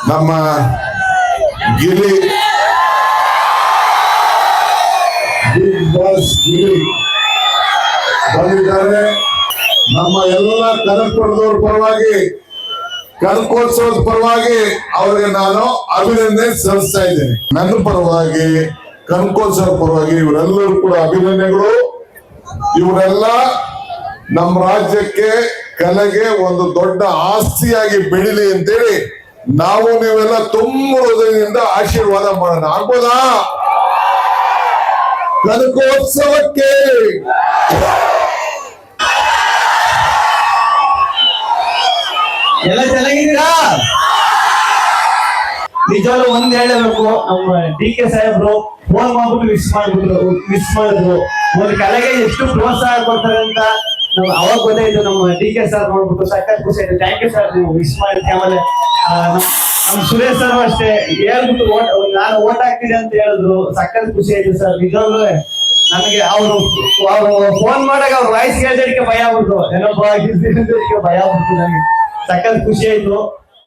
ನಮ್ಮ ಗಿರಿ big boss ಗಿರಿ ಬಂದಿದ್ದಾರೆ. ನಮ್ಮ ಎಲ್ಲ ಕನಕಪುರದವ್ರ ಪರವಾಗಿ, ಕನಕೋತ್ಸವದ ಪರವಾಗಿ ಅವರಿಗೆ ನಾನು ಅಭಿನಂದನೆ ಸಲ್ಲಿಸ್ತಾ ಇದ್ದೇನೆ. ನನ್ನ ಪರವಾಗಿ, ಕನಕೋತ್ಸವ ಪರವಾಗಿ ಇವರೆಲ್ಲರೂ ಕೂಡ ಅಭಿನಂದನೆಗಳು. ಇವರೆಲ್ಲ ನಮ್ಮ ರಾಜ್ಯಕ್ಕೆ, ಕಲೆಗೆ ಒಂದು ದೊಡ್ಡ ಆಸ್ತಿಯಾಗಿ ಬೆಳಿಲಿ ಅಂತೇಳಿ ನಾವು ನೀವೆಲ್ಲ ತುಂಬ ಹೃದಯದಿಂದ ಆಶೀರ್ವಾದ ಮಾಡೋಣ. ಆಗ್ಬೋದಾ? ಕನಕೋತ್ಸವಕ್ಕೆ ಎಲ್ಲ ಚೆನ್ನಾಗಿದ್ದೀರಾ? ನಿಜವಾಗ್ಲೂ ಒಂದ್ ಹೇಳಬೇಕು, ನಮ್ಮ DK ಸಾಹೇಬ್ರು ಫೋನ್ ಮಾಡ್ಬಿಟ್ಟು ಮಿಸ್ ಮಾಡಿದ್ರು. ಒಂದು ಕಲೆಗೆ ಎಷ್ಟು ಪ್ರೋತ್ಸಾಹ ಕೊಡ್ತಾರೆ ಅಂತ ಅವಾಗ ಗೊತ್ತಾಯ್ತು. ನಮ್ಮ DK ಸರ್ ನೋಡ್ಬಿಟ್ಟು ಸಕ್ಕತ್ ಖುಷಿ ಆಯ್ತು. ಥ್ಯಾಂಕ್ ಯು ಸರ್, ನೀವು ಮಿಸ್ ಮಾಡಿದ್ವಿ. ಆಮೇಲೆ ನಮ್ಮ ಸುರೇಶ್ ಸರ್ ಅಷ್ಟೇ ಹೇಳ್ಬಿಟ್ಟು ನಾನು ಓಟ್ ಹಾಕ್ತೀನಿ ಅಂತ ಹೇಳಿದ್ರು. ಸಕ್ಕತ್ ಖುಷಿ ಆಯ್ತು ಸರ್. ನಿಜವಾಗ್ಲೂ ನನಗೆ ಅವ್ರು ಫೋನ್ ಮಾಡಾಗ ಅವ್ರ ವಾಯ್ಸ್ ಕೇಳಿದಕ್ಕೆ ಭಯ ಆಗ್ಬಿಡ್ತು, ಏನೋ ಭಯ ಆಗ್ಬಿಡ್ತು. ನನಗೆ ಸಕ್ಕತ್ ಖುಷಿ ಆಯ್ತು.